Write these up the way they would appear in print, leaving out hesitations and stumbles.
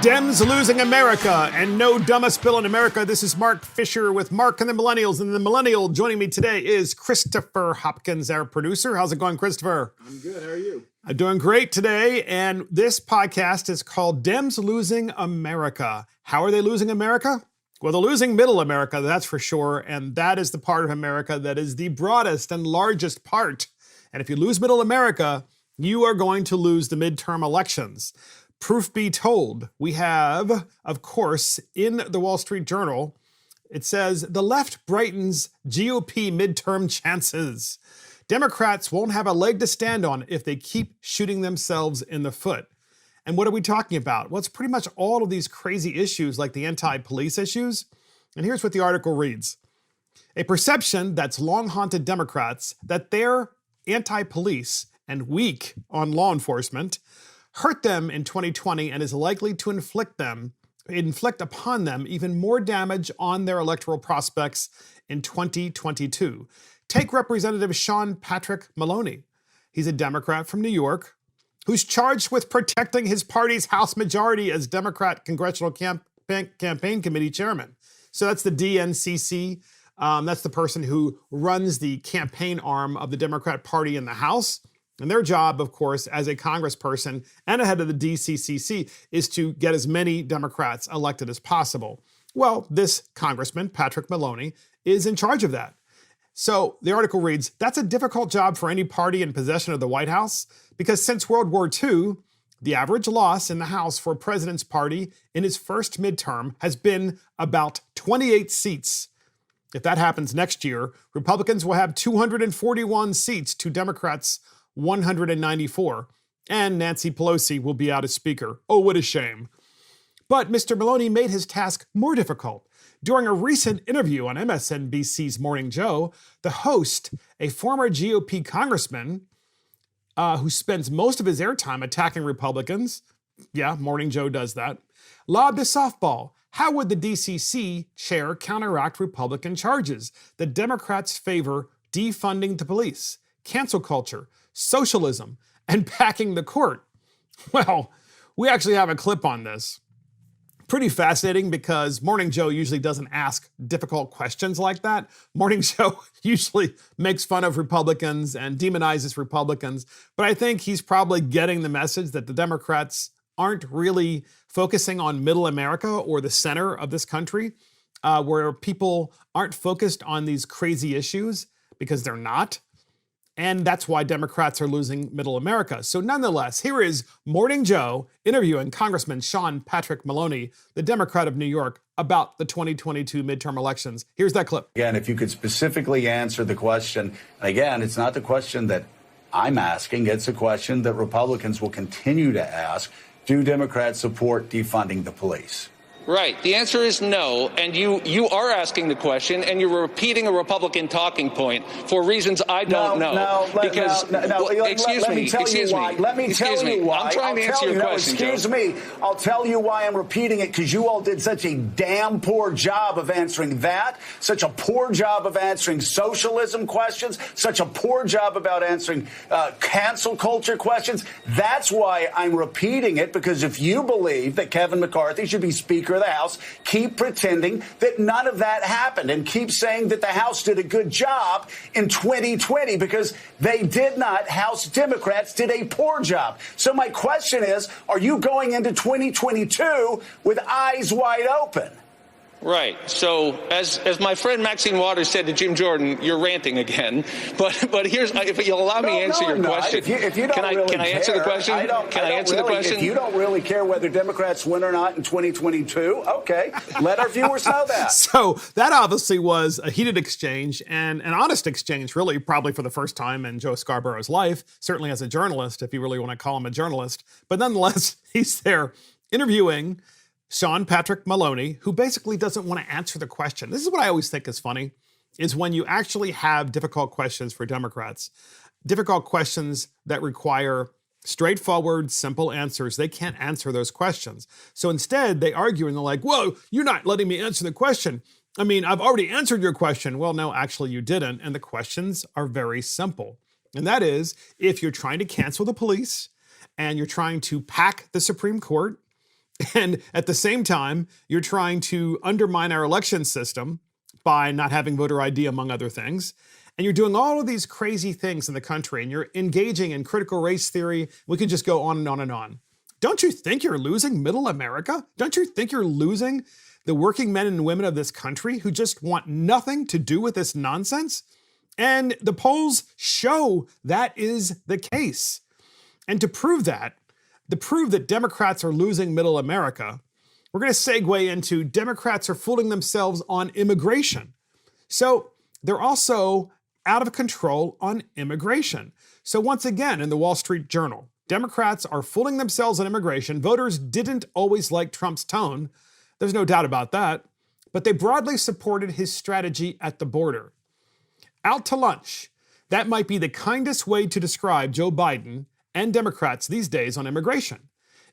Dems losing America and no dumbest bill in America. This is Mark Fisher with Mark and the Millennials. And the Millennial joining me today is Christopher Hopkins, our producer. How's it going, Christopher? I'm good. How are you? I'm doing great today. And this podcast is called Dems Losing America. How are they losing America? Well, they're losing middle America, that's for sure. And that is the part of America that is the broadest and largest part. And if you lose middle America, you are going to lose the midterm elections. Proof be told, we have, of course, in the Wall Street Journal, it says, the left brightens GOP midterm chances. Democrats won't have a leg to stand on if they keep shooting themselves in the foot. And what are we talking about? Well, it's pretty much all of these crazy issues like the anti-police issues. And here's what the article reads. A perception that's long haunted Democrats that they're anti-police and weak on law enforcement hurt them in 2020 and is likely to inflict upon them even more damage on their electoral prospects in 2022. Take Representative Sean Patrick Maloney. He's a Democrat from New York who's charged with protecting his party's House majority as Democrat Congressional Campaign Committee chairman. So that's the DNCC. That's the person who runs the campaign arm of the Democrat Party in the House. And their job, of course, as a congressperson and a head of the DCCC is to get as many Democrats elected as possible. Well, this congressman, Patrick Maloney, is in charge of that. So the article reads, that's a difficult job for any party in possession of the White House, because since World War II, the average loss in the House for a president's party in his first midterm has been about 28 seats. If that happens next year, Republicans will have 241 seats to Democrats' 194, and Nancy Pelosi will be out as speaker. Oh, what a shame. But Mr. Maloney made his task more difficult. During a recent interview on MSNBC's Morning Joe, the host, a former GOP congressman who spends most of his airtime attacking Republicans, yeah, Morning Joe does that, lobbed a softball. How would the DCC chair counteract Republican charges? The Democrats favor defunding the police, cancel culture, socialism, and packing the court. Well, we actually have a clip on this. Pretty fascinating because Morning Joe usually doesn't ask difficult questions like that. Morning Joe usually makes fun of Republicans and demonizes Republicans, but I think he's probably getting the message that the Democrats aren't really focusing on middle America or the center of this country, where people aren't focused on these crazy issues because they're not. And that's why Democrats are losing middle America. So nonetheless, here is Morning Joe interviewing Congressman Sean Patrick Maloney, the Democrat of New York, about the 2022 midterm elections. Here's that clip. Again, if you could specifically answer the question, again, it's not the question that I'm asking, it's a question that Republicans will continue to ask. Do Democrats support defunding the police? Right. The answer is no. And you are asking the question, and you're repeating a Republican talking point for reasons I don't know. Excuse me. Let me tell you why. I'm trying to answer your question, excuse me. I'll tell you why I'm repeating it, because you all did such a damn poor job of answering that, such a poor job of answering socialism questions, such a poor job about answering cancel culture questions. That's why I'm repeating it, because if you believe that Kevin McCarthy should be Speaker of the House, keep pretending that none of that happened and keep saying that the House did a good job in 2020, because they did not. House Democrats did a poor job. So my question is, are you going into 2022 with eyes wide open? Right. So as my friend Maxine Waters said to Jim Jordan, you're ranting again. But here's, if you'll allow me to answer your question. If you don't can I answer the question? Can I answer the question? If you don't really care whether Democrats win or not in 2022, okay, let our viewers know that. So that obviously was a heated exchange and an honest exchange, really, probably for the first time in Joe Scarborough's life, certainly as a journalist, if you really want to call him a journalist. But nonetheless, he's there interviewing Sean Patrick Maloney, who basically doesn't want to answer the question. This is what I always think is funny, is when you actually have difficult questions for Democrats, difficult questions that require straightforward, simple answers. They can't answer those questions. So instead, they argue and they're like, whoa, you're not letting me answer the question. I mean, I've already answered your question. Well, no, actually you didn't. And the questions are very simple. And that is, if you're trying to cancel the police and you're trying to pack the Supreme Court And at the same time, you're trying to undermine our election system by not having voter ID, among other things. And you're doing all of these crazy things in the country, and you're engaging in critical race theory. We could just go on and on and on. Don't you think you're losing middle America? Don't you think you're losing the working men and women of this country who just want nothing to do with this nonsense? And the polls show that is the case. And to prove that Democrats are losing middle America, we're going to segue into Democrats are fooling themselves on immigration. So they're also out of control on immigration. So once again, in the Wall Street Journal, Democrats are fooling themselves on immigration. Voters didn't always like Trump's tone. There's no doubt about that. But they broadly supported his strategy at the border. Out to lunch. That might be the kindest way to describe Joe Biden and Democrats these days on immigration.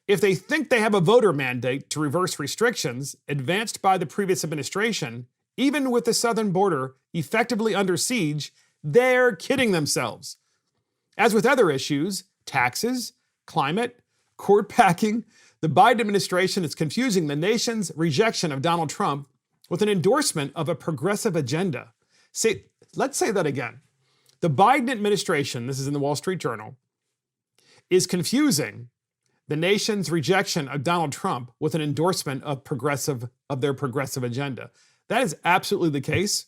If they think they have a voter mandate to reverse restrictions advanced by the previous administration, even with the southern border effectively under siege, they're kidding themselves. As with other issues, taxes, climate, court packing, the Biden administration is confusing the nation's rejection of Donald Trump with an endorsement of a progressive agenda. Let's say that again. The Biden administration, this is in the Wall Street Journal, is confusing the nation's rejection of Donald Trump with an endorsement of their progressive agenda. That is absolutely the case,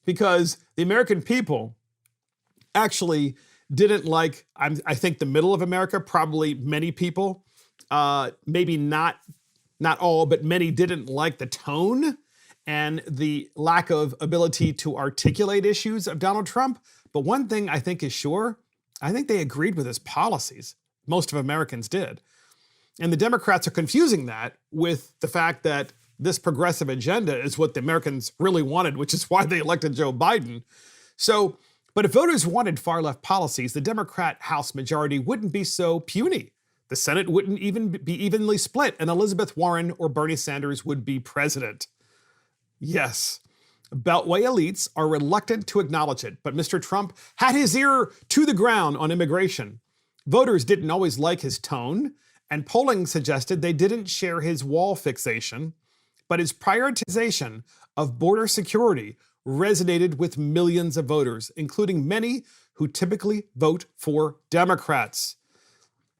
because the American people actually didn't like, I think, the middle of America. Probably many people, maybe not all, but many didn't like the tone and the lack of ability to articulate issues of Donald Trump. But one thing I think is sure, I think they agreed with his policies. Most of Americans did. And the Democrats are confusing that with the fact that this progressive agenda is what the Americans really wanted, which is why they elected Joe Biden. But if voters wanted far-left policies, the Democrat House majority wouldn't be so puny. The Senate wouldn't even be evenly split, and Elizabeth Warren or Bernie Sanders would be president. Yes, Beltway elites are reluctant to acknowledge it, but Mr. Trump had his ear to the ground on immigration. Voters didn't always like his tone, and polling suggested they didn't share his wall fixation, but his prioritization of border security resonated with millions of voters, including many who typically vote for Democrats.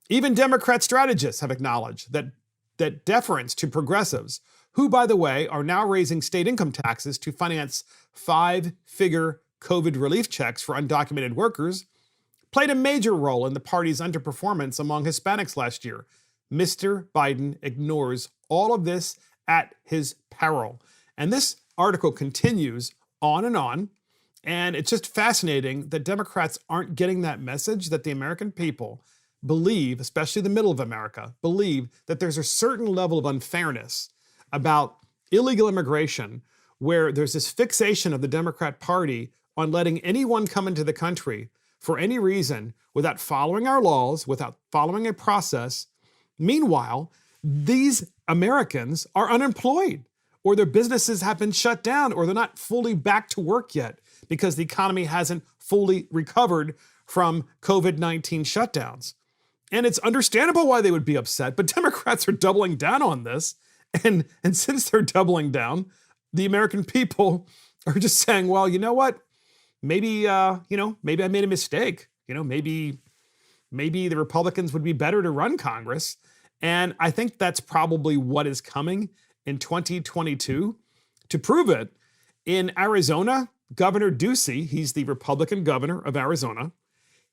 Even Democrat strategists have acknowledged that deference to progressives, who, by the way, are now raising state income taxes to finance 5-figure COVID relief checks for undocumented workers, played a major role in the party's underperformance among Hispanics last year. Mr. Biden ignores all of this at his peril. And this article continues on, and it's just fascinating that Democrats aren't getting that message that the American people believe, especially the middle of America, believe that there's a certain level of unfairness about illegal immigration, where there's this fixation of the Democrat Party on letting anyone come into the country for any reason without following our laws, without following a process. Meanwhile, these Americans are unemployed, or their businesses have been shut down, or they're not fully back to work yet because the economy hasn't fully recovered from COVID-19 shutdowns. And it's understandable why they would be upset, but Democrats are doubling down on this. And since they're doubling down, the American people are just saying, well, you know what? Maybe I made a mistake. Maybe the Republicans would be better to run Congress. And I think that's probably what is coming in 2022. To prove it, in Arizona, Governor Ducey, he's the Republican governor of Arizona,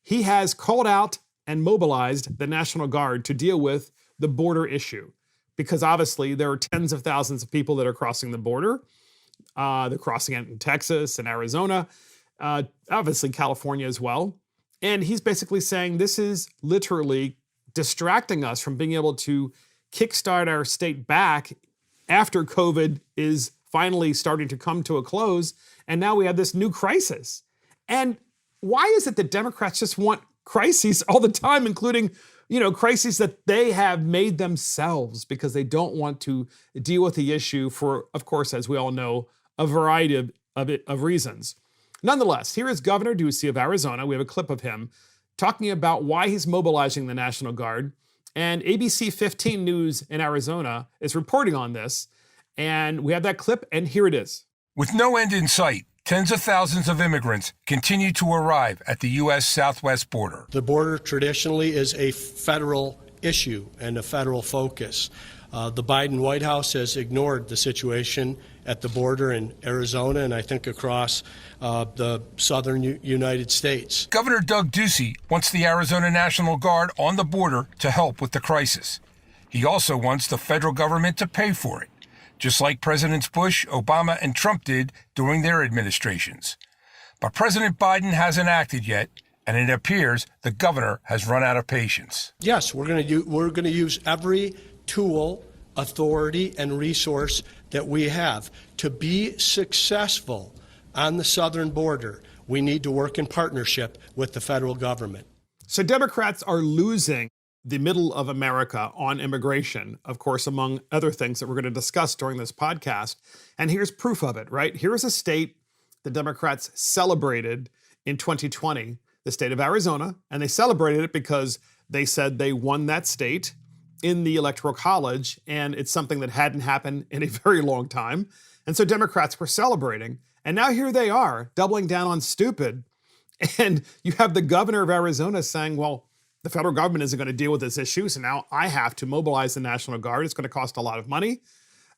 he has called out and mobilized the National Guard to deal with the border issue. Because obviously there are tens of thousands of people that are crossing the border. They're crossing it in Texas and Arizona, obviously California as well. And he's basically saying this is literally distracting us from being able to kickstart our state back after COVID is finally starting to come to a close. And now we have this new crisis. And why is it that Democrats just want crises all the time, including crises that they have made themselves because they don't want to deal with the issue for, of course, as we all know, a variety of reasons. Nonetheless, here is Governor Ducey of Arizona. We have a clip of him talking about why he's mobilizing the National Guard And ABC 15 News in Arizona is reporting on this. And we have that clip, and here it is. With no end in sight, tens of thousands of immigrants continue to arrive at the U.S. southwest border. The border traditionally is a federal issue and a federal focus. The Biden White House has ignored the situation at the border in Arizona and I think across the southern United States. Governor Doug Ducey wants the Arizona National Guard on the border to help with the crisis. He also wants the federal government to pay for it, just like Presidents Bush, Obama, and Trump did during their administrations. But President Biden hasn't acted yet, and it appears the governor has run out of patience. Yes, we're going to use every tool, authority, and resource that we have. To be successful on the southern border, we need to work in partnership with the federal government. So Democrats are losing the middle of America on immigration, of course, among other things that we're going to discuss during this podcast. And here's proof of it, right? Here's a state the Democrats celebrated in 2020, the state of Arizona, and they celebrated it because they said they won that state in the Electoral College, and it's something that hadn't happened in a very long time. And so Democrats were celebrating. And now here they are, doubling down on stupid. And you have the governor of Arizona saying, well, the federal government isn't going to deal with this issue, so now I have to mobilize the National Guard. It's going to cost a lot of money.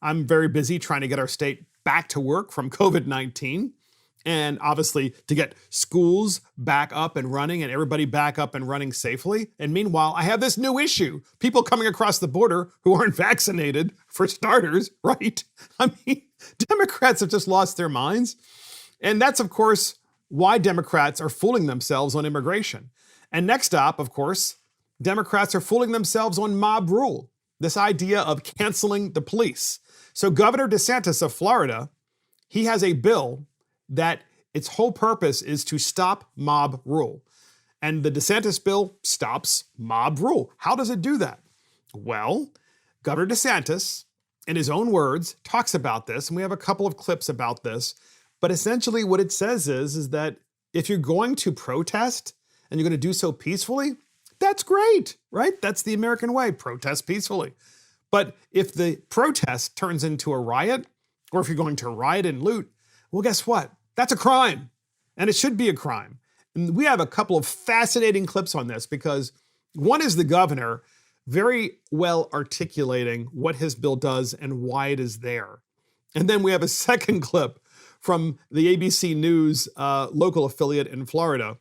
I'm very busy trying to get our state back to work from COVID-19. And obviously to get schools back up and running and everybody back up and running safely. And meanwhile, I have this new issue. People coming across the border who aren't vaccinated, for starters, right? I mean, Democrats have just lost their minds. And that's, of course, why Democrats are fooling themselves on immigration. And next up, of course, Democrats are fooling themselves on mob rule, this idea of canceling the police. So Governor DeSantis of Florida, he has a bill that its whole purpose is to stop mob rule. And the DeSantis bill stops mob rule. How does it do that? Well, Governor DeSantis, in his own words, talks about this, and we have a couple of clips about this. But essentially what it says is that if you're going to protest and you're going to do so peacefully, that's great, right? That's the American way, protest peacefully. But if the protest turns into a riot, or if you're going to riot and loot, well, guess what? That's a crime, and it should be a crime. And we have a couple of fascinating clips on this because one is the governor very well articulating what his bill does and why it is there. And then we have a second clip from the ABC News local affiliate in Florida,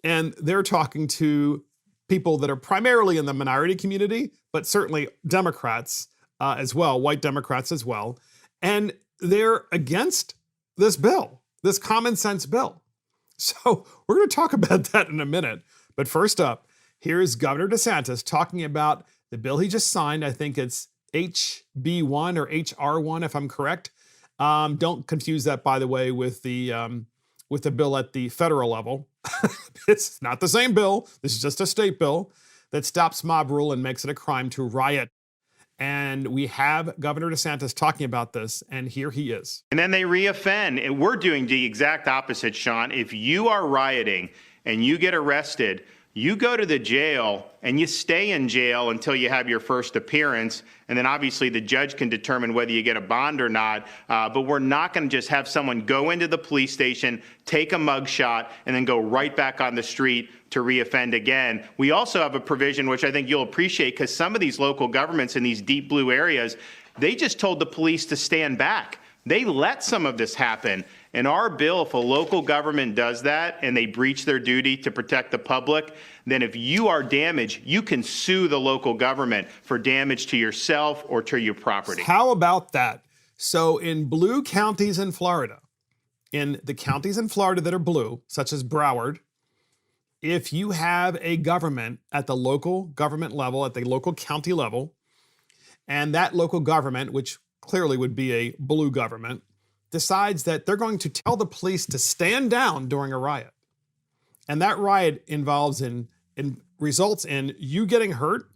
and they're talking to people that are primarily in the minority community, but certainly Democrats as well, white Democrats as well. And they're against this bill, this common sense bill. So we're going to talk about that in a minute. But first up, here's Governor DeSantis talking about the bill he just signed. I think it's HB1 or HR1, if I'm correct. Don't confuse that, by the way, with the bill at the federal level. It's not the same bill. This is just a state bill that stops mob rule and makes it a crime to riot. And we have Governor DeSantis talking about this, and here he is. And then they reoffend. And we're doing the exact opposite, Sean. If you are rioting and you get arrested, you go to the jail and you stay in jail until you have your first appearance. And then obviously the judge can determine whether you get a bond or not. But we're not going to just have someone go into the police station, take a mugshot, and then go right back on the street to reoffend again. We also have a provision, which I think you'll appreciate, because some of these local governments in these deep blue areas, they just told the police to stand back. They let some of this happen. In our bill, if a local government does that and they breach their duty to protect the public, then if you are damaged, you can sue the local government for damage to yourself or to your property. How about that? So in blue counties in Florida, in the counties in Florida that are blue, such as Broward, if you have a government at the local government level, at the local county level, and that local government, which clearly would be a blue government, decides that they're going to tell the police to stand down during a riot, and that riot involves results in you getting hurt,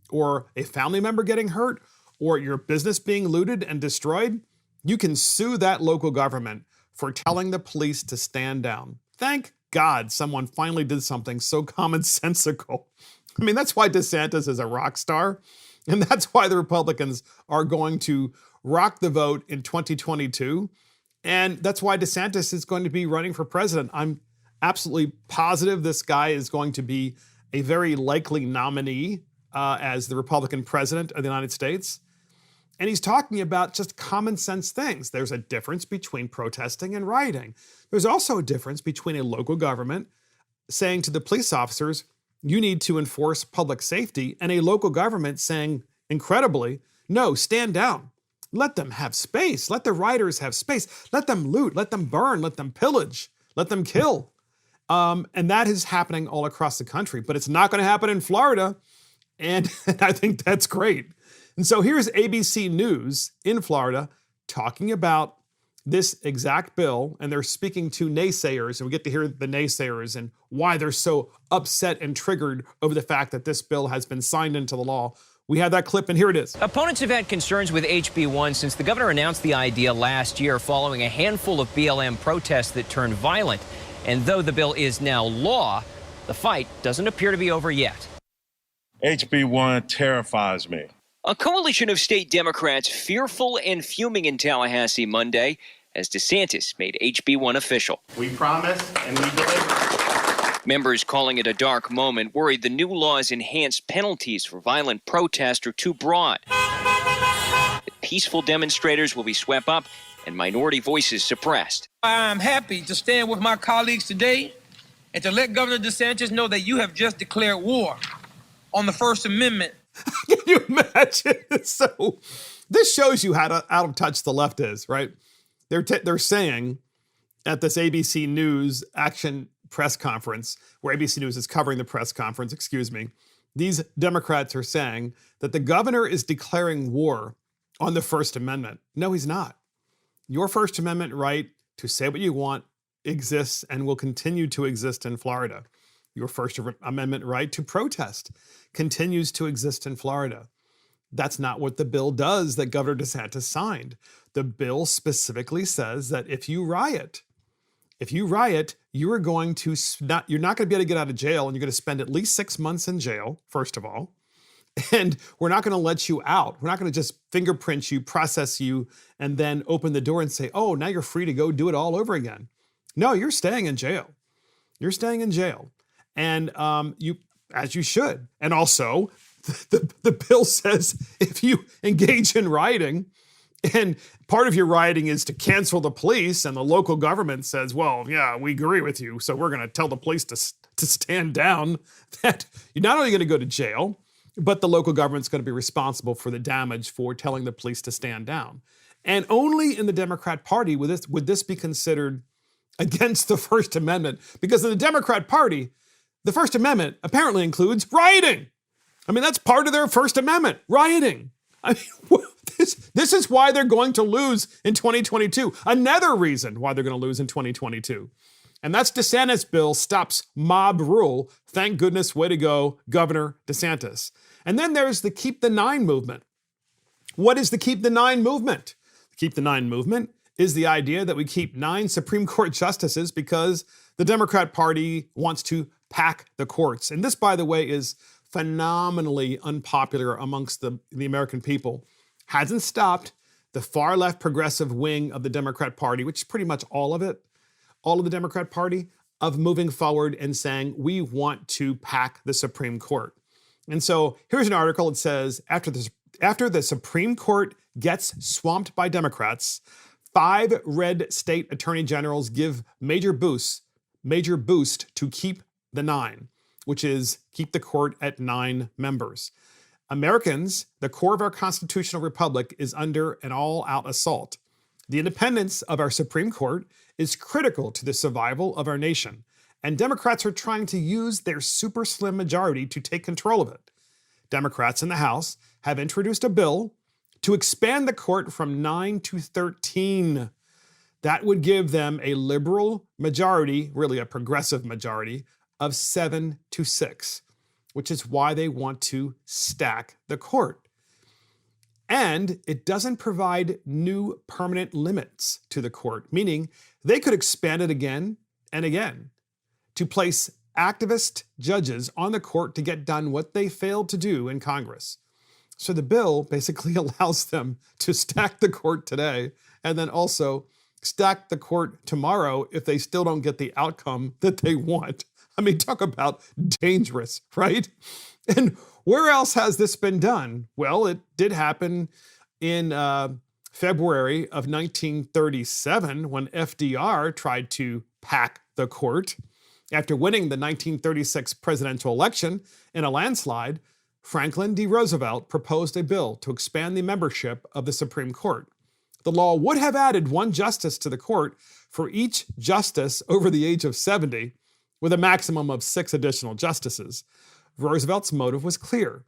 or a family member getting hurt, or your business being looted and destroyed, you can sue that local government for telling the police to stand down. Thank God someone finally did something so commonsensical. I mean, that's why DeSantis is a rock star. And that's why the Republicans are going to rock the vote in 2022. And that's why DeSantis is going to be running for president. I'm absolutely positive this guy is going to be a very likely nominee as the Republican president of the United States. And he's talking about just common sense things. There's a difference between protesting and rioting. There's also a difference between a local government saying to the police officers, you need to enforce public safety, and a local government saying, incredibly, no, stand down. Let them have space. Let the rioters have space. Let them loot. Let them burn. Let them pillage. Let them kill. And that is happening all across the country. But it's not going to happen in Florida. And I think that's great. And so here's ABC News in Florida talking about this exact bill, and they're speaking to naysayers, and we get to hear the naysayers and why they're so upset and triggered over the fact that this bill has been signed into the law. We have that clip, and here it is. Opponents have had concerns with HB1 since the governor announced the idea last year following a handful of BLM protests that turned violent. And though the bill is now law, the fight doesn't appear to be over yet. HB1 terrifies me. A coalition of state Democrats fearful and fuming in Tallahassee Monday as DeSantis made HB1 official. We promise and we deliver. Members calling it a dark moment, worried the new law's enhanced penalties for violent protest are too broad. That peaceful demonstrators will be swept up and minority voices suppressed. I'm happy to stand with my colleagues today and to let Governor DeSantis know that you have just declared war on the First Amendment. Can you imagine? So this shows you how out of touch the left is, right? They're saying at this ABC News Action press conference, where ABC News is covering the press conference, these Democrats are saying that the governor is declaring war on the First Amendment. No, he's not. Your First Amendment right to say what you want exists and will continue to exist in Florida. Your First Amendment right to protest continues to exist in Florida. That's not what the bill does that Governor DeSantis signed. The bill specifically says that if you riot, you are going to you're not going to be able to get out of jail, and you're going to spend at least 6 months in jail, first of all. And we're not going to let you out. We're not going to just fingerprint you, process you, and then open the door and say, oh, now you're free to go do it all over again. No, you're staying in jail. You're staying in jail. And as you should. And also, the bill says if you engage in rioting, and part of your rioting is to cancel the police, and the local government says, well, yeah, we agree with you, so we're going to tell the police to stand down, that you're not only going to go to jail, but the local government's going to be responsible for the damage for telling the police to stand down. And only in the Democrat Party would this be considered against the First Amendment, because in the Democrat Party, the First Amendment apparently includes rioting. I mean, that's part of their First Amendment, rioting. I mean, this is why they're going to lose in 2022. Another reason why they're going to lose in 2022. And that's DeSantis' bill stops mob rule. Thank goodness, way to go, Governor DeSantis. And then there's the Keep the Nine movement. What is the Keep the Nine movement? The Keep the Nine movement is the idea that we keep 9 Supreme Court justices because the Democrat Party wants to pack the courts. And this, by the way, is phenomenally unpopular amongst the American people. Hasn't stopped the far left progressive wing of the Democrat Party, which is pretty much all of the Democrat Party, of moving forward and saying, we want to pack the Supreme Court. And so here's an article. It says, after the Supreme Court gets swamped by Democrats, 5 red state attorney generals give major boost to keep the 9, which is keep the court at 9 members. Americans, the core of our constitutional republic, is under an all-out assault. The independence of our Supreme Court is critical to the survival of our nation, and Democrats are trying to use their super slim majority to take control of it. Democrats in the House have introduced a bill to expand the court from 9 to 13. That would give them a liberal majority, really a progressive majority, of 7 to 6, which is why they want to stack the court. And it doesn't provide new permanent limits to the court, meaning they could expand it again and again to place activist judges on the court to get done what they failed to do in Congress. So the bill basically allows them to stack the court today and then also stack the court tomorrow if they still don't get the outcome that they want. I mean, talk about dangerous, right? And where else has this been done? Well, it did happen in February of 1937 when FDR tried to pack the court. After winning the 1936 presidential election in a landslide, Franklin D. Roosevelt proposed a bill to expand the membership of the Supreme Court. The law would have added one justice to the court for each justice over the age of 70, with a maximum of 6 additional justices. Roosevelt's motive was clear: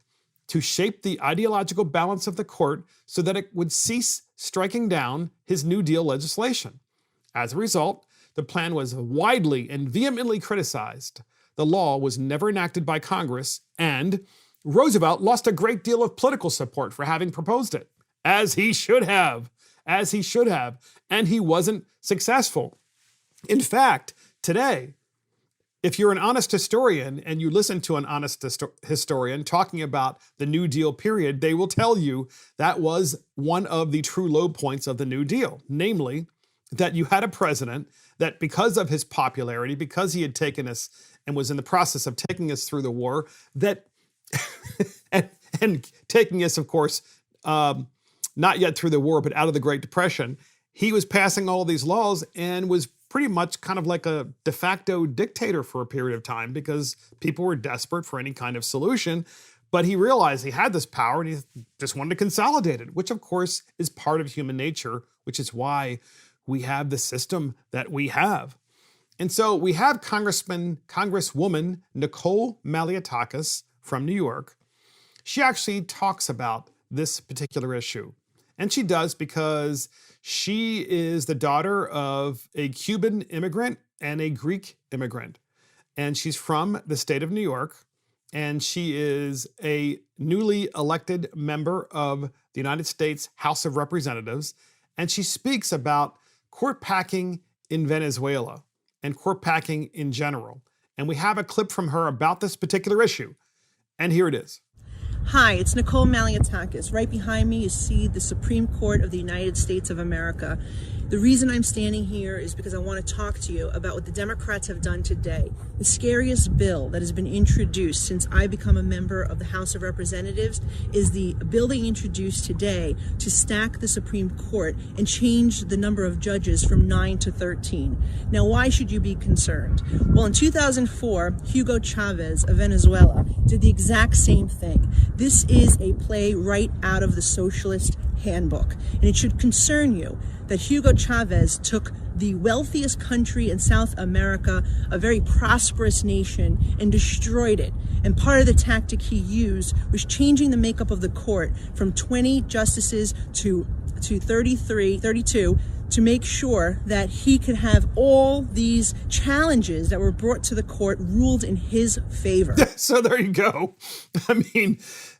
to shape the ideological balance of the court so that it would cease striking down his New Deal legislation. As a result, the plan was widely and vehemently criticized. The law was never enacted by Congress, and Roosevelt lost a great deal of political support for having proposed it, as he should have, and he wasn't successful. In fact, today, if you're an honest historian and you listen to an honest historian talking about the New Deal period, they will tell you that was one of the true low points of the New Deal, namely that you had a president that, because of his popularity, because he had taken us and was in the process of taking us through the war, that and taking us, of course, not yet through the war, but out of the Great Depression, he was passing all these laws and was pretty much kind of like a de facto dictator for a period of time because people were desperate for any kind of solution. But he realized he had this power and he just wanted to consolidate it, which of course is part of human nature, which is why we have the system that we have. And so we have Congresswoman Nicole Malliotakis from New York. She actually talks about this particular issue. And she does because she is the daughter of a Cuban immigrant and a Greek immigrant. And she's from the state of New York. And she is a newly elected member of the United States House of Representatives. And she speaks about court packing in Venezuela and court packing in general. And we have a clip from her about this particular issue. And here it is. Hi, it's Nicole Malliotakis. Right behind me you see the Supreme Court of the United States of America. The reason I'm standing here is because I want to talk to you about what the Democrats have done today. The scariest bill that has been introduced since I become a member of the House of Representatives is the bill they introduced today to stack the Supreme Court and change the number of judges from 9 to 13. Now, why should you be concerned? Well, in 2004, Hugo Chavez of Venezuela did the exact same thing. This is a play right out of the Socialist Handbook, and it should concern you that Hugo Chavez took the wealthiest country in South America, a very prosperous nation, and destroyed it. And part of the tactic he used was changing the makeup of the court from 20 justices to 32 to make sure that he could have all these challenges that were brought to the court ruled in his favor. So there you go. I mean,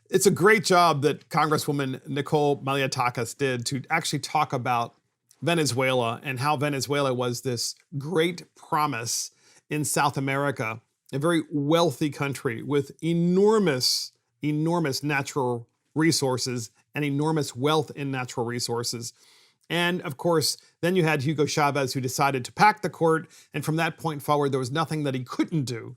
it's a great job that Congresswoman Nicole Malliotakis did to actually talk about Venezuela and how Venezuela was this great promise in South America, a very wealthy country with enormous natural resources and enormous wealth in natural resources. And of course, then you had Hugo Chavez, who decided to pack the court. And from that point forward, there was nothing that he couldn't do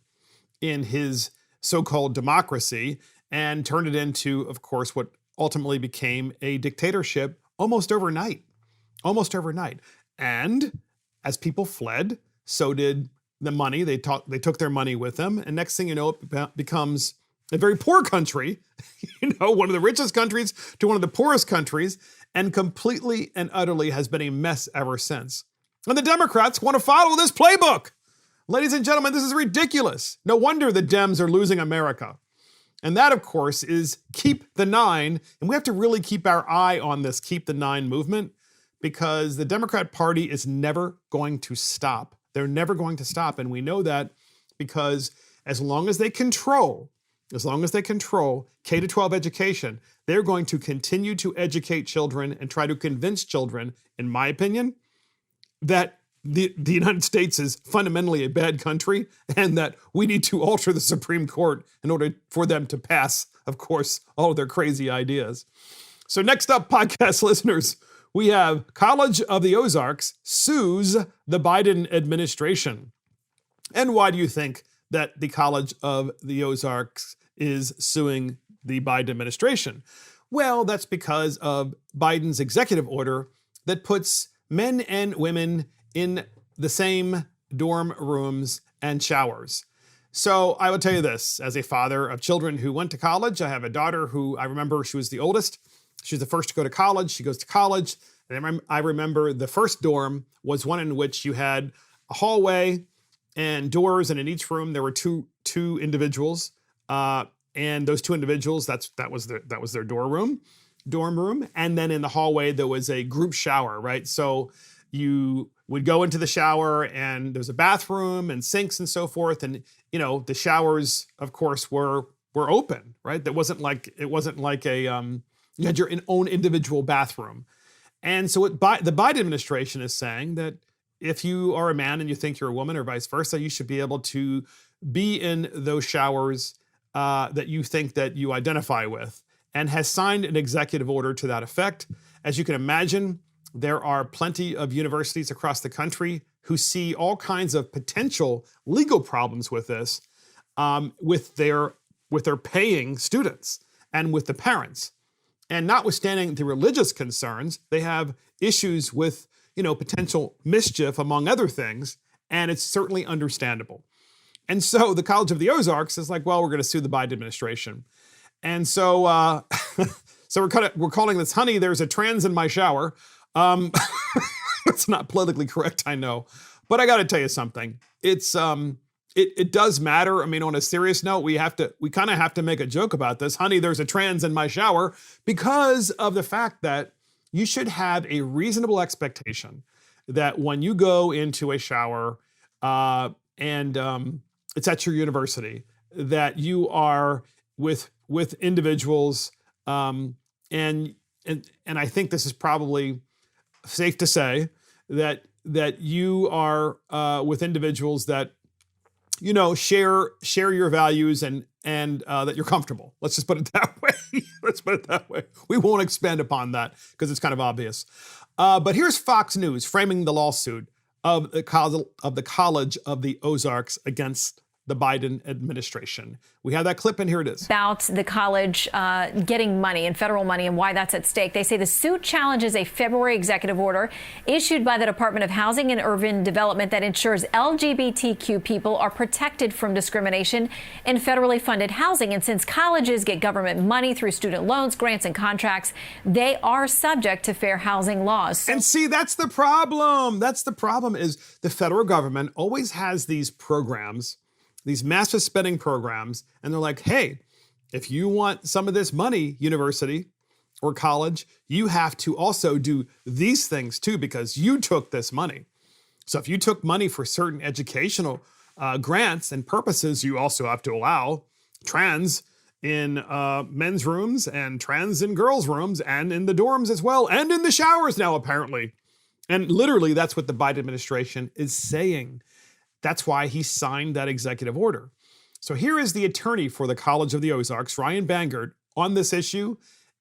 in his so-called democracy, and turned it into, of course, what ultimately became a dictatorship almost overnight. And as people fled, so did the money. They took their money with them. And next thing you know, it becomes a very poor country, one of the richest countries to one of the poorest countries, and completely and utterly has been a mess ever since. And the Democrats want to follow this playbook. Ladies and gentlemen, this is ridiculous. No wonder the Dems are losing America. And that, of course, is Keep the Nine. And we have to really keep our eye on this Keep the Nine movement, because the Democrat Party is never going to stop. They're never going to stop. And we know that because as long as they control K-12 education, they're going to continue to educate children and try to convince children, in my opinion, that the United States is fundamentally a bad country and that we need to alter the Supreme Court in order for them to pass, of course, all of their crazy ideas. So next up, podcast listeners, we have College of the Ozarks sues the Biden administration. And why do you think that the College of the Ozarks is suing the Biden administration? Well, that's because of Biden's executive order that puts men and women in the same dorm rooms and showers. So I will tell you this, as a father of children who went to college, I have a daughter who I remember she was the oldest. She was the first to go to college. She goes to college. And I remember the first dorm was one in which you had a hallway and doors, and in each room there were two individuals. And those two individuals, that was their dorm room. And then in the hallway there was a group shower, right? So you would go into the shower and there's a bathroom and sinks and so forth. And, you know, the showers, of course, were open, right? It wasn't like a, you had your own individual bathroom. And so the Biden administration is saying that if you are a man and you think you're a woman or vice versa, you should be able to be in those showers that you think that you identify with, and has signed an executive order to that effect. As you can imagine, there are plenty of universities across the country who see all kinds of potential legal problems with this, with their paying students and with the parents. And notwithstanding the religious concerns, they have issues with, potential mischief, among other things, and it's certainly understandable. And so the College of the Ozarks is like, well, we're going to sue the Biden administration. And so so we're calling this, honey, there's a trans in my shower. It's not politically correct, I know. But I got to tell you something. It's it does matter. I mean, on a serious note, we kind of have to make a joke about this. Honey, there's a trans in my shower, because of the fact that you should have a reasonable expectation that when you go into a shower and it's at your university, that you are with individuals, and I think this is probably safe to say that you are with individuals that share your values and that you're comfortable. Let's just put it that way. We won't expand upon that because it's kind of obvious. But here's Fox News framing the lawsuit of the College of the Ozarks against the Biden administration. We have that clip, and here it is. About the college getting money and federal money and why that's at stake. They say the suit challenges a February executive order issued by the Department of Housing and Urban Development that ensures LGBTQ people are protected from discrimination in federally funded housing. And since colleges get government money through student loans, grants, and contracts, they are subject to fair housing laws. And see, that's the problem. Is the federal government always has these programs, these massive spending programs, and they're like, hey, if you want some of this money, university or college, you have to also do these things too, because you took this money. So if you took money for certain educational grants and purposes, you also have to allow trans in men's rooms and trans in girls' rooms and in the dorms as well, and in the showers now, apparently. And literally, that's what the Biden administration is saying. That's why he signed that executive order. So here is the attorney for the College of the Ozarks, Ryan Bangert, on this issue.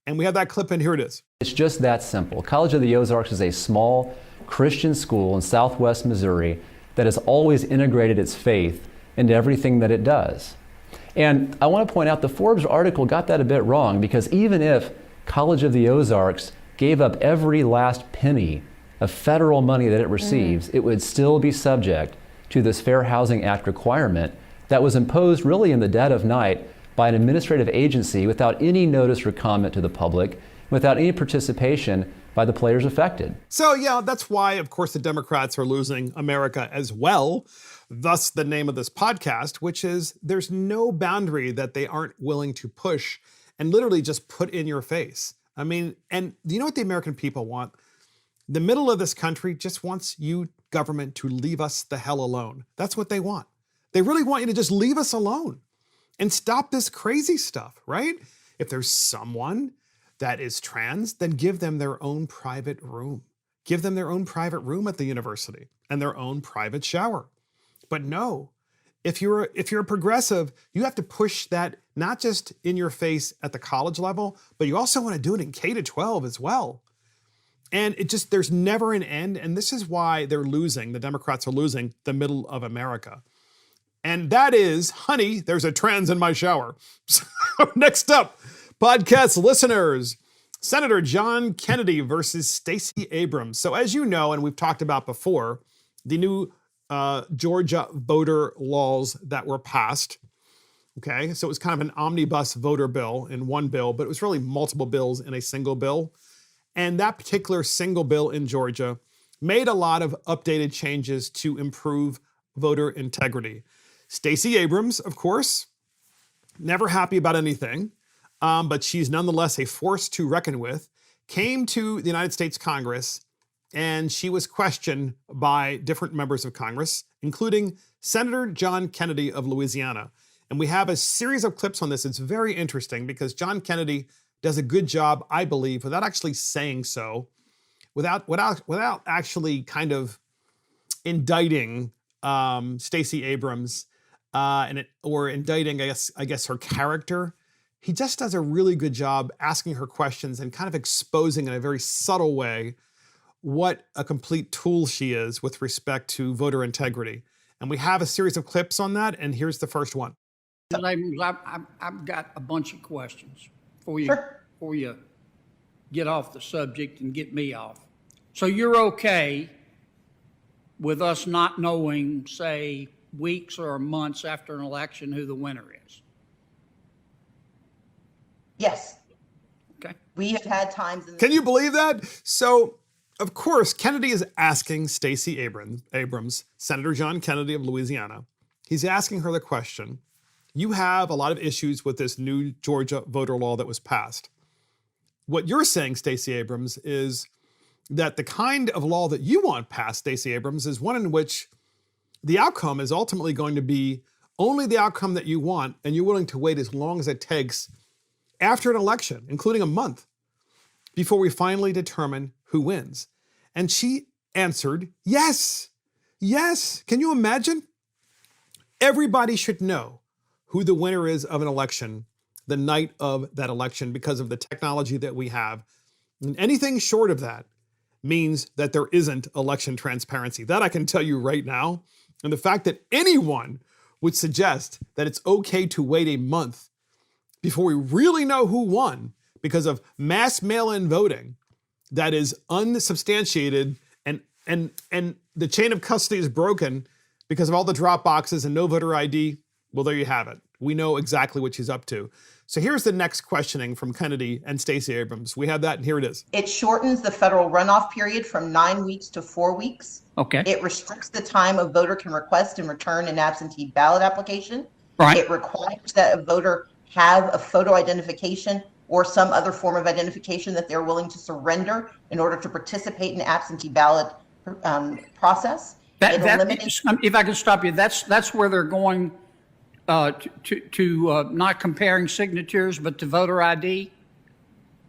And we have that clip, and here it is. It's just that simple. College of the Ozarks is a small Christian school in southwest Missouri that has always integrated its faith into everything that it does. And I want to point out the Forbes article got that a bit wrong, because even if College of the Ozarks gave up every last penny of federal money that it receives, it would still be subject to this Fair Housing Act requirement that was imposed really in the dead of night by an administrative agency without any notice or comment to the public, without any participation by the players affected. So yeah, that's why, of course, the Democrats are losing America as well. Thus the name of this podcast, which is there's no boundary that they aren't willing to push and literally just put in your face. I mean, and you know what the American people want? The middle of this country just wants you, government, to leave us the hell alone. That's what they want. They really want you to just leave us alone and stop this crazy stuff, right? If there's someone that is trans, then give them their own private room. give them their own private room at the university and their own private shower. But no, if you're a progressive, you have to push that not just in your face at the college level, but you also want to do it in K-12 as well. And there's never an end. And this is why the Democrats are losing the middle of America. And that is, honey, there's a trans in my shower. So next up, podcast listeners, Senator John Kennedy versus Stacy Abrams. So as you know, and we've talked about before, the new Georgia voter laws that were passed. Okay, so it was kind of an omnibus voter bill in one bill, but it was really multiple bills in a single bill. And that particular single bill in Georgia made a lot of updated changes to improve voter integrity. Stacey Abrams, of course, never happy about anything, but she's nonetheless a force to reckon with, came to the United States Congress, and she was questioned by different members of Congress, including Senator John Kennedy of Louisiana. And we have a series of clips on this. It's very interesting because John Kennedy does a good job, I believe, without actually saying so, without actually kind of indicting Stacey Abrams or indicting, I guess, her character. He just does a really good job asking her questions and kind of exposing in a very subtle way what a complete tool she is with respect to voter integrity. And we have a series of clips on that, and here's the first one. I've got a bunch of questions for you before you get off the subject and get me off. So you're okay with us not knowing, say, weeks or months after an election who the winner is? Yes. Okay. We have had times. Can you believe that? So, of course, Kennedy is asking Stacey Abrams, Senator John Kennedy of Louisiana, he's asking her the question, you have a lot of issues with this new Georgia voter law that was passed. What you're saying, Stacey Abrams, is that the kind of law that you want passed, Stacey Abrams, is one in which the outcome is ultimately going to be only the outcome that you want, and you're willing to wait as long as it takes after an election, including a month, before we finally determine who wins. And she answered, yes, yes. Can you imagine? Everybody should know who the winner is of an election the night of that election because of the technology that we have. And anything short of that means that there isn't election transparency. That I can tell you right now. And the fact that anyone would suggest that it's okay to wait a month before we really know who won because of mass mail-in voting that is unsubstantiated and the chain of custody is broken because of all the drop boxes and no voter ID, well, there you have it. We know exactly what she's up to. So here's the next questioning from Kennedy and Stacey Abrams. We have that, and here it is. It shortens the federal runoff period from 9 weeks to 4 weeks. Okay. It restricts the time a voter can request and return an absentee ballot application. Right. It requires that a voter have a photo identification or some other form of identification that they're willing to surrender in order to participate in the absentee ballot process. If I can stop you, that's where they're going to not comparing signatures, but to voter ID?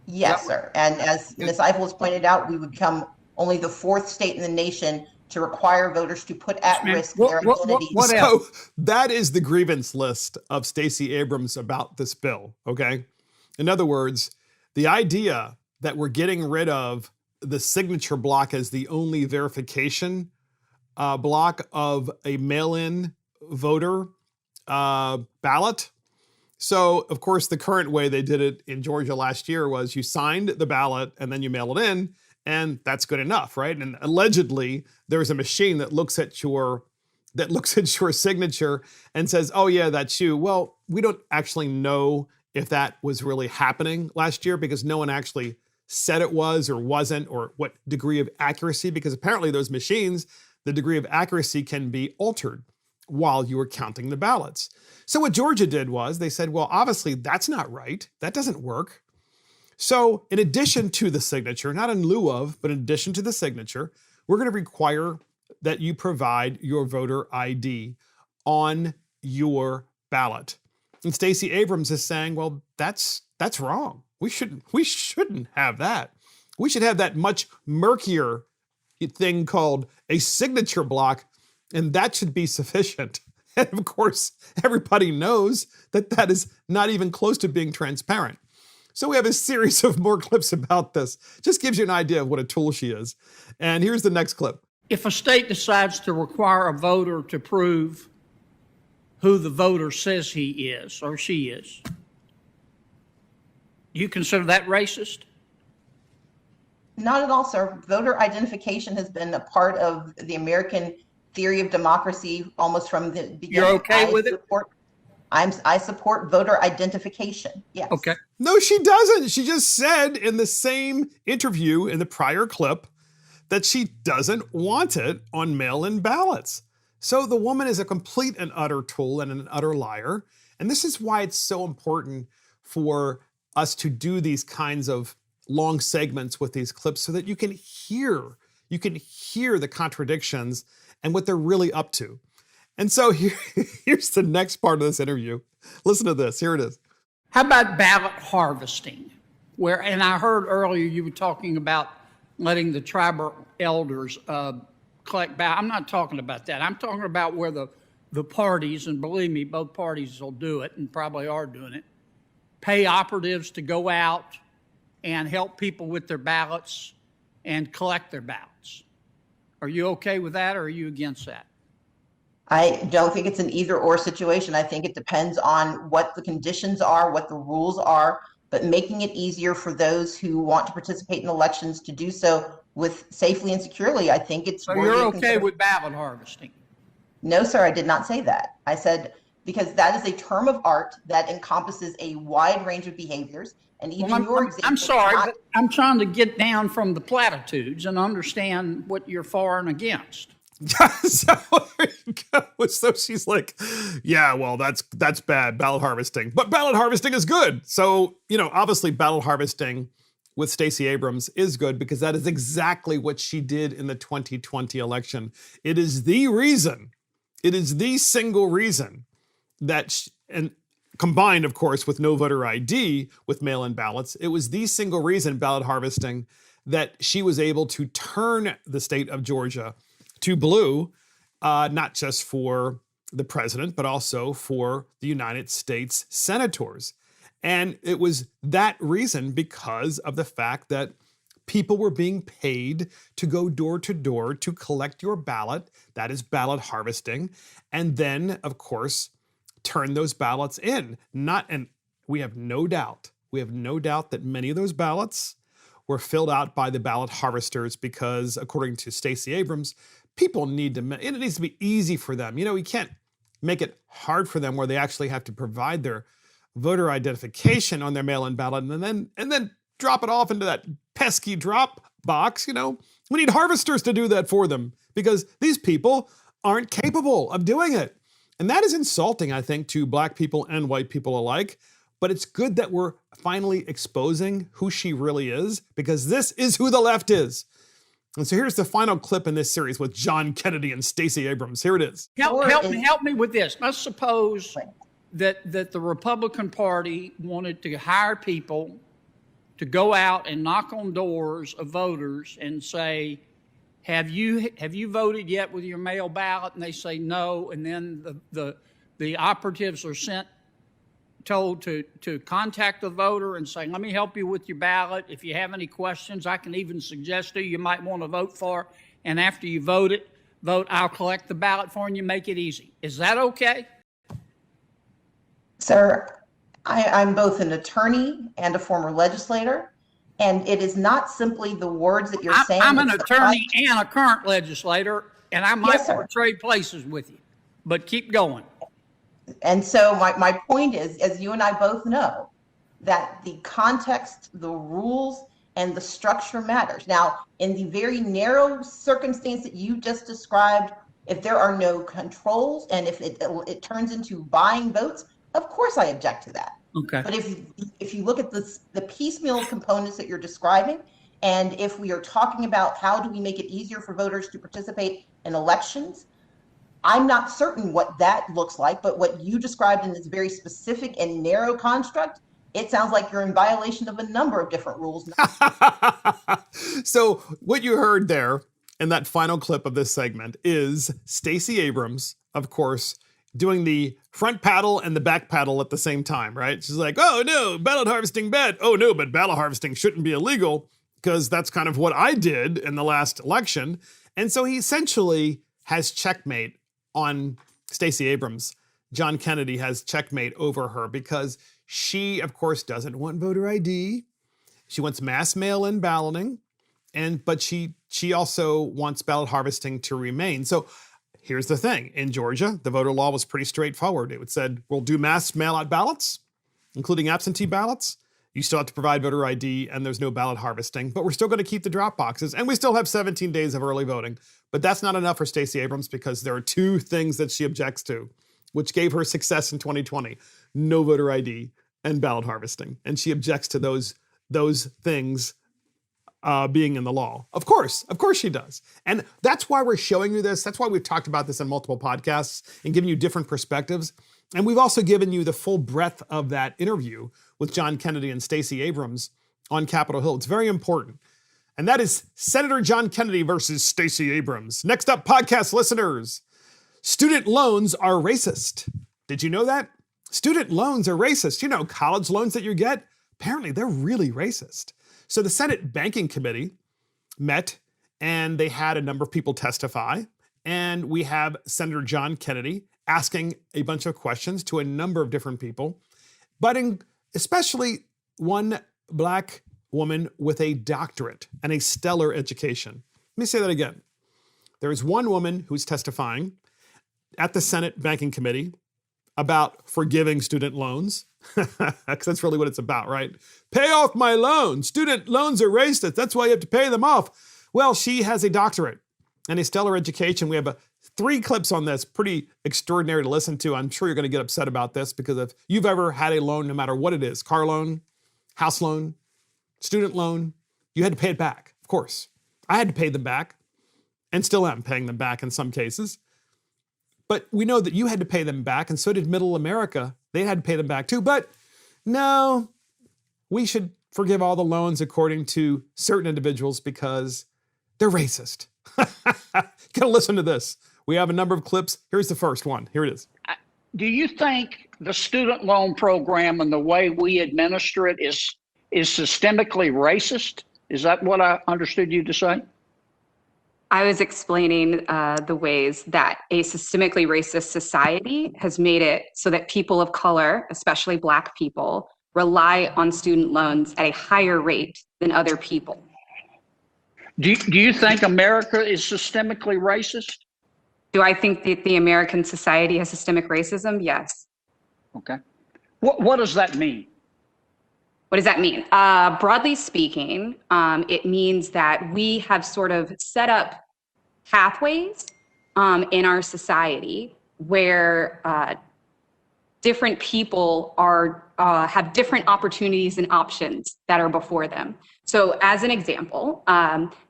Yes, sir. And as Ms. Eifels pointed out, we would become only the 4th state in the nation to require voters to put at risk their identity. So that is the grievance list of Stacey Abrams about this bill, okay? In other words, the idea that we're getting rid of the signature block as the only verification block of a mail-in voter ballot. So, of course, the current way they did it in Georgia last year was you signed the ballot and then you mail it in, and that's good enough, right? And allegedly, there's a machine that looks at your signature and says, "Oh yeah, that's you." Well, we don't actually know if that was really happening last year because no one actually said it was or wasn't, or what degree of accuracy, because apparently those machines, the degree of accuracy can be altered while you were counting the ballots. So what Georgia did was they said, well, obviously that's not right. That doesn't work. So in addition to the signature, not in lieu of, but in addition to the signature, we're going to require that you provide your voter ID on your ballot. And Stacey Abrams is saying, well, that's wrong. We shouldn't have that. We should have that much murkier thing called a signature block, and that should be sufficient. And of course, everybody knows that that is not even close to being transparent. So we have a series of more clips about this. Just gives you an idea of what a tool she is. And here's the next clip. If a state decides to require a voter to prove who the voter says he is or she is, do you consider that racist? Not at all, sir. Voter identification has been a part of the American theory of democracy almost from the beginning. You're okay with it? I support voter identification. Yes. Okay. No, she doesn't. She just said in the same interview in the prior clip that she doesn't want it on mail-in ballots. So the woman is a complete and utter tool and an utter liar. And this is why it's so important for us to do these kinds of long segments with these clips so that you can hear the contradictions and what they're really up to. And so here's the next part of this interview. Listen to this. Here it is. How about ballot harvesting? And I heard earlier you were talking about letting the tribal elders collect ballots. I'm not talking about that. I'm talking about where the parties, and believe me, both parties will do it and probably are doing it, pay operatives to go out and help people with their ballots and collect their ballots. Are you okay with that, or are you against that? I don't think it's an either or situation. I think it depends on what the conditions are, what the rules are, but making it easier for those who want to participate in elections to do so with safely and securely, I think it's So you're okay with ballot harvesting? No, sir, I did not say that. I said because that is a term of art that encompasses a wide range of behaviors. And even your example. I'm sorry, but I'm trying to get down from the platitudes and understand what you're for and against. So there you go. So she's like, yeah, well, that's bad, ballot harvesting. But ballot harvesting is good. So, obviously ballot harvesting with Stacey Abrams is good because that is exactly what she did in the 2020 election. It is the single reason that, and combined, of course, with no voter ID, with mail-in ballots, it was the single reason, ballot harvesting, that she was able to turn the state of Georgia to blue, not just for the president, but also for the United States senators. And it was that reason because of the fact that people were being paid to go door to door to collect your ballot. That is ballot harvesting. And then, of course, turn those ballots in. And we have no doubt that many of those ballots were filled out by the ballot harvesters because, according to Stacey Abrams, people it needs to be easy for them. You can't make it hard for them where they actually have to provide their voter identification on their mail-in ballot and then drop it off into that pesky drop box. We need harvesters to do that for them because these people aren't capable of doing it. And that is insulting, I think, to black people and white people alike. But it's good that we're finally exposing who she really is because this is who the left is. And so here's the final clip in this series with John Kennedy and Stacey Abrams. Here it is. Help me with this. Let's suppose that the Republican Party wanted to hire people to go out and knock on doors of voters and say, have you voted yet with your mail ballot? And they say no. And then the operatives are told to contact the voter and say, let me help you with your ballot. If you have any questions, I can even suggest who you might want to vote for. And after you vote, I'll collect the ballot for you and you make it easy. Is that okay? Sir, I'm both an attorney and a former legislator. And it is not simply the words that you're saying. I'm an attorney and a current legislator, and I might trade places with you. But keep going. And so my point is, as you and I both know, that the context, the rules, and the structure matters. Now, in the very narrow circumstance that you just described, if there are no controls and if it turns into buying votes, of course I object to that. Okay. But if you look at the piecemeal components that you're describing, and if we are talking about how do we make it easier for voters to participate in elections, I'm not certain what that looks like, but what you described in this very specific and narrow construct, it sounds like you're in violation of a number of different rules. So what you heard there, in that final clip of this segment is Stacey Abrams, of course, doing the front paddle and the back paddle at the same time, right? She's like, oh no, ballot harvesting bad. Oh no, but ballot harvesting shouldn't be illegal because that's kind of what I did in the last election. And so he essentially has checkmate on Stacey Abrams. John Kennedy has checkmate over her because she, of course, doesn't want voter ID. She wants mass mail-in balloting, but she also wants ballot harvesting to remain. So here's the thing. In Georgia, the voter law was pretty straightforward. It said, we'll do mass mail-out ballots, including absentee ballots. You still have to provide voter ID, and there's no ballot harvesting, but we're still going to keep the drop boxes, and we still have 17 days of early voting. But that's not enough for Stacey Abrams because there are two things that she objects to, which gave her success in 2020: no voter ID and ballot harvesting. And she objects to those things being in the law. Of course she does. And that's why we're showing you this. That's why we've talked about this in multiple podcasts and giving you different perspectives. And we've also given you the full breadth of that interview with John Kennedy and Stacey Abrams on Capitol Hill. It's very important. And that is Senator John Kennedy versus Stacey Abrams. Next up, podcast listeners, student loans are racist. Did you know that? Student loans are racist. You know, college loans that you get, apparently they're really racist. So the Senate Banking Committee met and they had a number of people testify. And we have Senator John Kennedy asking a bunch of questions to a number of different people, but especially one Black woman with a doctorate and a stellar education. Let me say that again. There is one woman who's testifying at the Senate Banking Committee about forgiving student loans, because that's really what it's about, right? Pay off my loan. Student loans are racist. That's why you have to pay them off. Well, she has a doctorate and a stellar education. We have 3 clips on this, pretty extraordinary to listen to. I'm sure you're going to get upset about this because if you've ever had a loan, no matter what it is, car loan, house loan, student loan, you had to pay it back, of course. I had to pay them back and still am paying them back in some cases. But we know that you had to pay them back, and so did Middle America. They had to pay them back too. But no, we should forgive all the loans according to certain individuals because they're racist. Gotta listen to this. We have a number of clips. Here's the first one. Here it is. Do you think the student loan program and the way we administer it is systemically racist? Is that what I understood you to say? I was explaining the ways that a systemically racist society has made it so that people of color, especially Black people, rely on student loans at a higher rate than other people. Do you think America is systemically racist? Do I think that the American society has systemic racism? Yes. Okay. What does that mean? What does that mean? Broadly speaking, it means that we have sort of set up pathways in our society where different people have different opportunities and options that are before them. So as an example,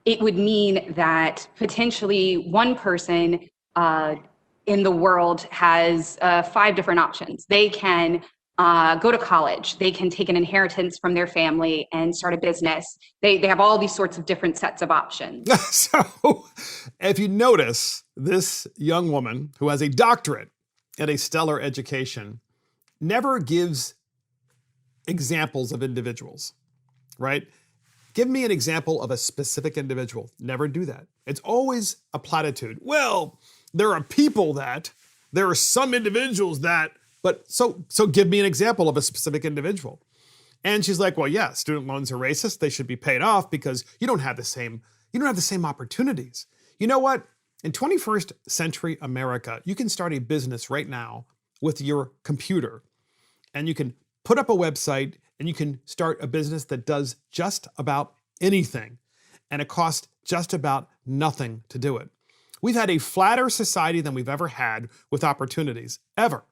it would mean that potentially one person in the world has 5 different options. They can go to college. They can take an inheritance from their family and start a business. They have all these sorts of different sets of options. So if you notice, this young woman who has a doctorate and a stellar education never gives examples of individuals, right? Give me an example of a specific individual. Never do that. It's always a platitude. Well, there are people that, there are some individuals that, but so give me an example of a specific individual. And she's like, well, yeah, student loans are racist. They should be paid off because you don't have the same opportunities. You know what? In 21st century America, you can start a business right now with your computer and you can put up a website and you can start a business that does just about anything. And it costs just about nothing to do it. We've had a flatter society than we've ever had with opportunities, ever.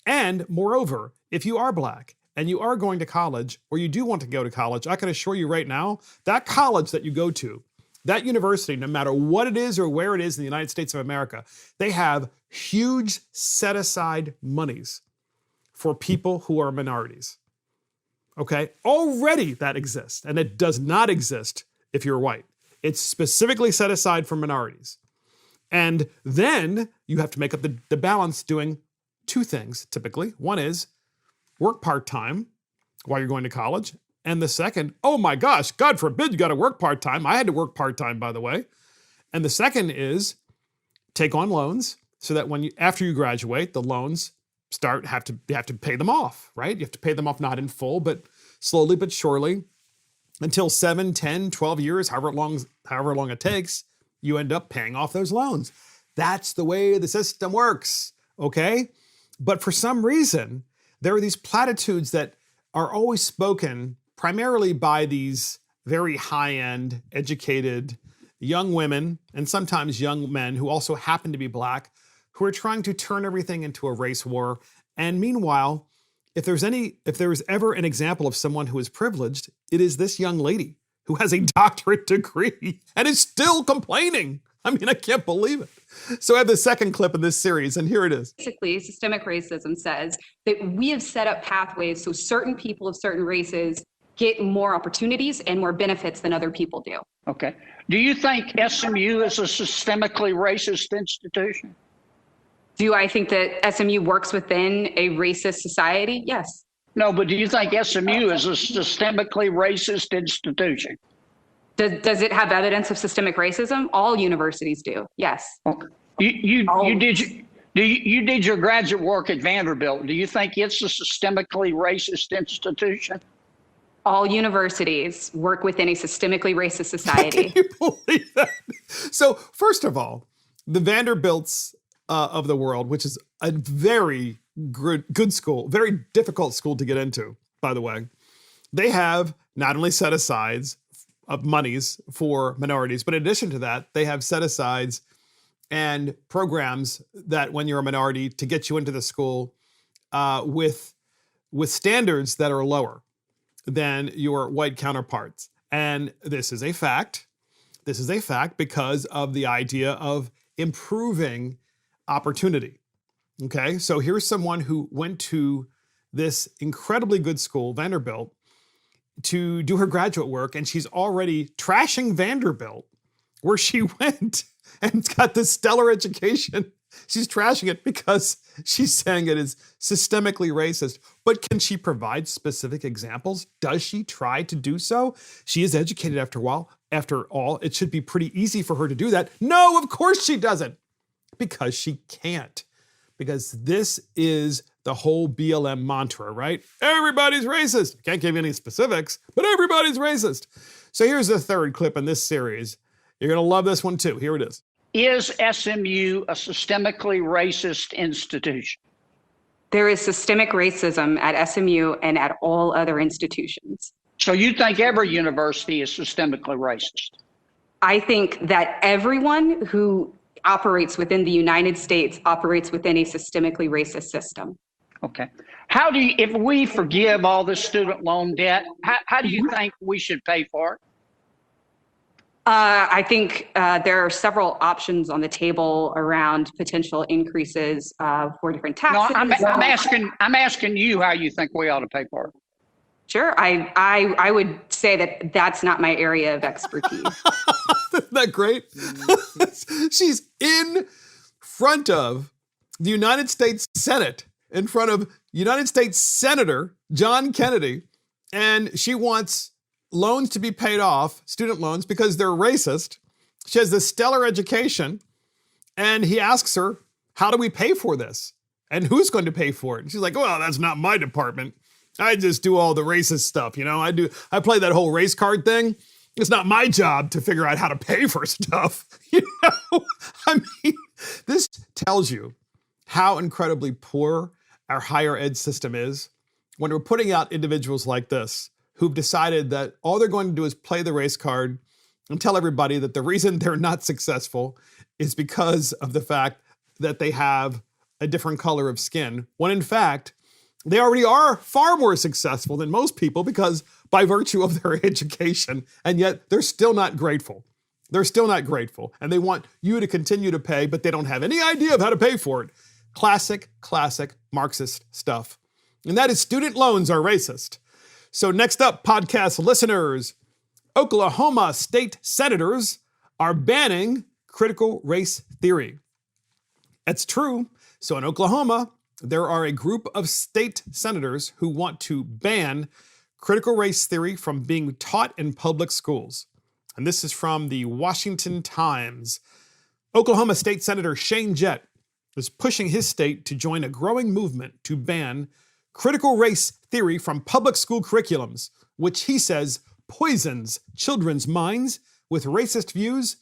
And moreover, if you are Black and you are going to college or you do want to go to college, I can assure you right now, that college that you go to, that university, no matter what it is or where it is in the United States of America, they have huge set-aside monies for people who are minorities. Okay? Already that exists, and it does not exist if you're white. It's specifically set aside for minorities. And then you have to make up the balance doing two things typically. One is work part-time while you're going to college. And the second, oh my gosh, God forbid you got to work part-time. I had to work part-time, by the way. And the second is take on loans so that after you graduate, the loans you have to pay them off, right? You have to pay them off not in full, but slowly but surely until 7, 10, 12 years, however long it takes, you end up paying off those loans. That's the way the system works, okay? But for some reason, there are these platitudes that are always spoken primarily by these very high-end, educated young women and sometimes young men who also happen to be Black, who are trying to turn everything into a race war. And meanwhile, if there's ever an example of someone who is privileged, it is this young lady who has a doctorate degree and is still complaining. I mean, I can't believe it. So I have the second clip in this series, and here it is. Basically, systemic racism says that we have set up pathways so certain people of certain races get more opportunities and more benefits than other people do. Okay. Do you think SMU is a systemically racist institution? Do I think that SMU works within a racist society? Yes. No, but do you think SMU is a systemically racist institution? Does it have evidence of systemic racism? All universities do. Yes. Okay. You did your graduate work at Vanderbilt. Do you think it's a systemically racist institution? All universities work within a systemically racist society. Can you believe that? So first of all, the Vanderbilts of the world, which is a very good school, very difficult school to get into, by the way, they have not only set-asides of monies for minorities, but in addition to that, they have set-asides and programs that when you're a minority to get you into the school with standards that are lower than your white counterparts. And this is a fact. This is a fact because of the idea of improving opportunity. Okay, so here's someone who went to this incredibly good school, Vanderbilt, to do her graduate work, and she's already trashing Vanderbilt, where she went and got this stellar education. She's trashing it because she's saying it is systemically racist. But can she provide specific examples? Does she try to do so? She is educated after all. It should be pretty easy for her to do that. No, of course she doesn't. Because she can't. Because this is the whole BLM mantra, right? Everybody's racist. Can't give you any specifics, but everybody's racist. So here's the third clip in this series. You're going to love this one too. Here it is. Is SMU a systemically racist institution? There is systemic racism at SMU and at all other institutions. So you think every university is systemically racist? I think that everyone who operates within the United States operates within a systemically racist system. Okay. If we forgive all this student loan debt, how do you think we should pay for it? I think there are several options on the table around potential increases for different taxes. No, I'm asking you how you think we ought to pay for it. Sure. I would say that that's not my area of expertise. Isn't that great? She's in front of the United States Senate, in front of United States Senator John Kennedy, and she wants loans to be paid off, student loans, because they're racist. She has this stellar education, and he asks her, how do we pay for this? And who's going to pay for it? And she's like, well, that's not my department. I just do all the racist stuff, you know? I play that whole race card thing. It's not my job to figure out how to pay for stuff, you know? I mean, this tells you how incredibly poor our higher ed system is when we're putting out individuals like this who've decided that all they're going to do is play the race card and tell everybody that the reason they're not successful is because of the fact that they have a different color of skin, when in fact, they already are far more successful than most people because by virtue of their education, and yet they're still not grateful. They're still not grateful, and they want you to continue to pay, but they don't have any idea of how to pay for it. Classic Marxist stuff. And that is student loans are racist. So next up, podcast listeners, Oklahoma state senators are banning critical race theory. It's true. So in Oklahoma, there are a group of state senators who want to ban critical race theory from being taught in public schools. And this is from the Washington Times. Oklahoma State Senator Shane Jett is pushing his state to join a growing movement to ban critical race theory from public school curriculums, which he says poisons children's minds with racist views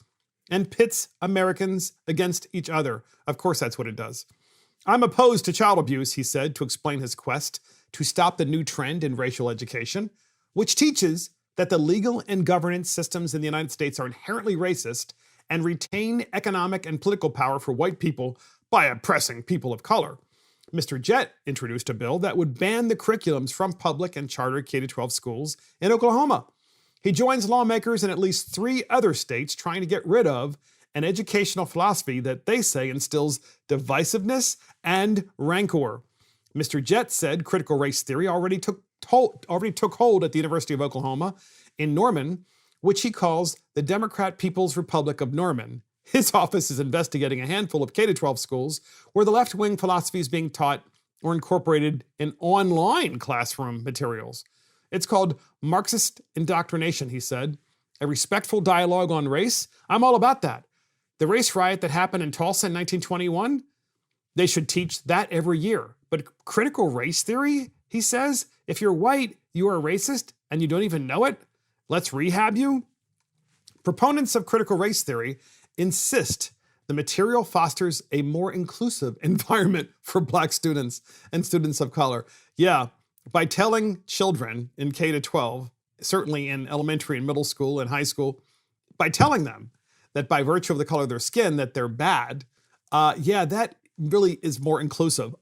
and pits Americans against each other. Of course, that's what it does. I'm opposed to child abuse, he said, to explain his quest to stop the new trend in racial education, which teaches that the legal and governance systems in the United States are inherently racist and retain economic and political power for white people by oppressing people of color. Mr. Jett introduced a bill that would ban the curriculums from public and charter K-12 schools in Oklahoma. He joins lawmakers in at least 3 other states trying to get rid of an educational philosophy that they say instills divisiveness and rancor. Mr. Jett said critical race theory already took hold at the University of Oklahoma in Norman, which he calls the Democrat People's Republic of Norman. His office is investigating a handful of K-12 schools where the left-wing philosophy is being taught or incorporated in online classroom materials. It's called Marxist indoctrination, he said. A respectful dialogue on race? I'm all about that. The race riot that happened in Tulsa in 1921? They should teach that every year. But critical race theory, he says, if you're white, you are racist and you don't even know it? Let's rehab you? Proponents of critical race theory insist the material fosters a more inclusive environment for Black students and students of color. Yeah, by telling children in K-12, certainly in elementary and middle school and high school, by telling them that by virtue of the color of their skin that they're bad, that really is more inclusive.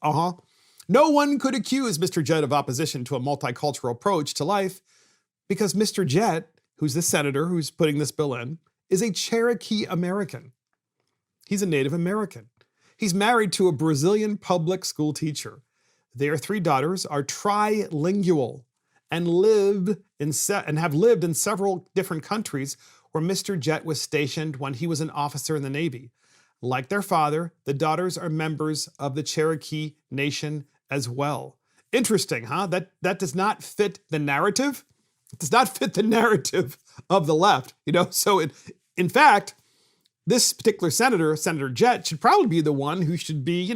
No one could accuse Mr. Jett of opposition to a multicultural approach to life because Mr. Jett, who's the senator who's putting this bill in, is a Cherokee American. He's a Native American. He's married to a Brazilian public school teacher. Their 3 daughters are trilingual and have lived in several different countries where Mr. Jett was stationed when he was an officer in the Navy. Like their father, the daughters are members of the Cherokee Nation as well. Interesting, huh? That does not fit the narrative. It does not fit the narrative of the left, So in fact, this particular senator, Senator Jett, should probably be the one who should be,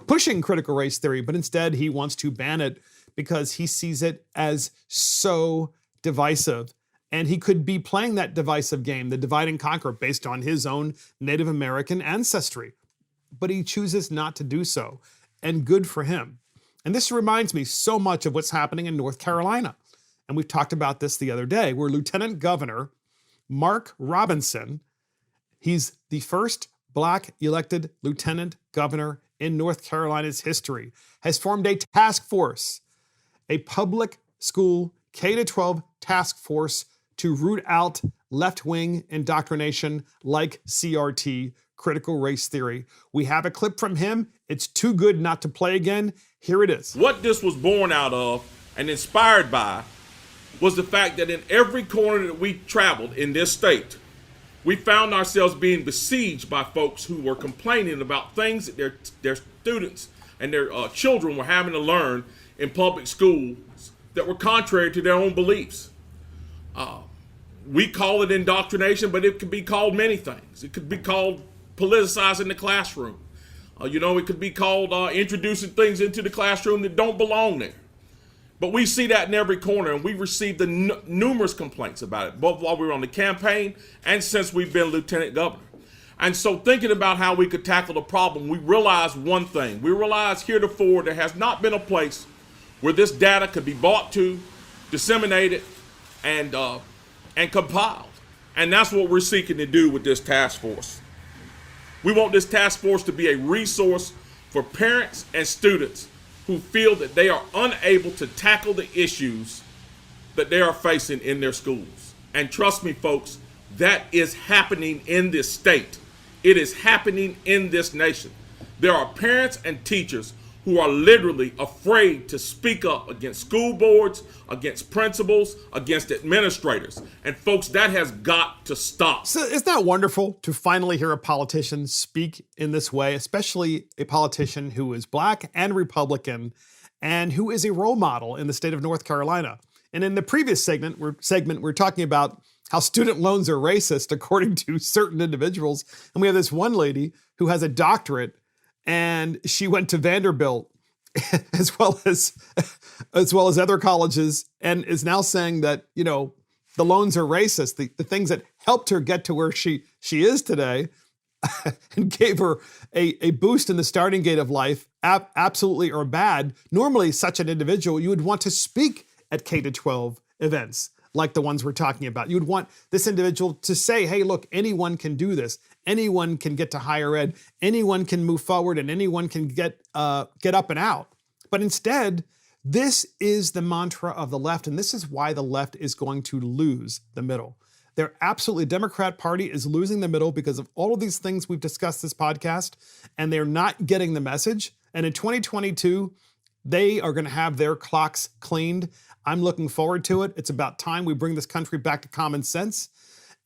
pushing critical race theory, but instead he wants to ban it because he sees it as so divisive. And he could be playing that divisive game, the divide and conquer, based on his own Native American ancestry. But he chooses not to do so, and good for him. And this reminds me so much of what's happening in North Carolina. And we've talked about this the other day, where Lieutenant Governor Mark Robinson, he's the first Black elected lieutenant governor in North Carolina's history, has formed a task force, a public school K-12 task force to root out left-wing indoctrination like CRT, critical race theory. We have a clip from him. It's too good not to play again. Here it is. What this was born out of and inspired by was the fact that in every corner that we traveled in this state, we found ourselves being besieged by folks who were complaining about things that their students and their children were having to learn in public schools that were contrary to their own beliefs. We call it indoctrination, but it could be called many things. It could be called politicizing the classroom. It could be called introducing things into the classroom that don't belong there. But we see that in every corner, and we received numerous complaints about it, both while we were on the campaign and since we've been lieutenant governor. And so thinking about how we could tackle the problem, we realized one thing. We realized heretofore there has not been a place where this data could be brought to, disseminated, and compiled. And that's what we're seeking to do with this task force. We want this task force to be a resource for parents and students who feel that they are unable to tackle the issues that they are facing in their schools. And trust me, folks, that is happening in this state. It is happening in this nation. There are parents and teachers who are literally afraid to speak up against school boards, against principals, against administrators. And folks, that has got to stop. So isn't that wonderful to finally hear a politician speak in this way, especially a politician who is black and Republican and who is a role model in the state of North Carolina? And in the previous segment, we're talking about how student loans are racist according to certain individuals. And we have this one lady who has a doctorate and she went to Vanderbilt as well as other colleges, and is now saying that, you know, the loans are racist. The things that helped her get to where she is today and gave her a boost in the starting gate of life absolutely are bad. Normally, such an individual, you would want to speak at K-12 events like the ones we're talking about. You would want this individual to say, hey, look, anyone can do this. Anyone can get to higher ed. Anyone can move forward, and anyone can get up and out. But instead, this is the mantra of the left, and this is why the left is going to lose the middle. They're absolutely, Democrat Party is losing the middle because of all of these things we've discussed this podcast, and they're not getting the message. And in 2022, they are going to have their clocks cleaned. I'm looking forward to it. It's about time we bring this country back to common sense.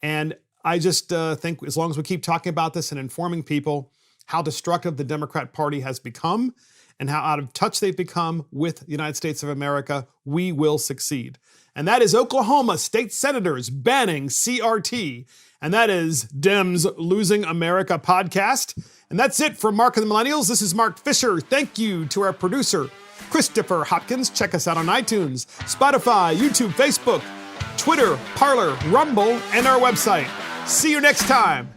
And I just think as long as we keep talking about this and informing people how destructive the Democrat Party has become and how out of touch they've become with the United States of America, we will succeed. And that is Oklahoma state senators banning CRT. And that is Dems Losing America podcast. And that's it for Mark and the Millennials. This is Mark Fisher. Thank you to our producer, Christopher Hopkins. Check us out on iTunes, Spotify, YouTube, Facebook, Twitter, Parler, Rumble, and our website. See you next time.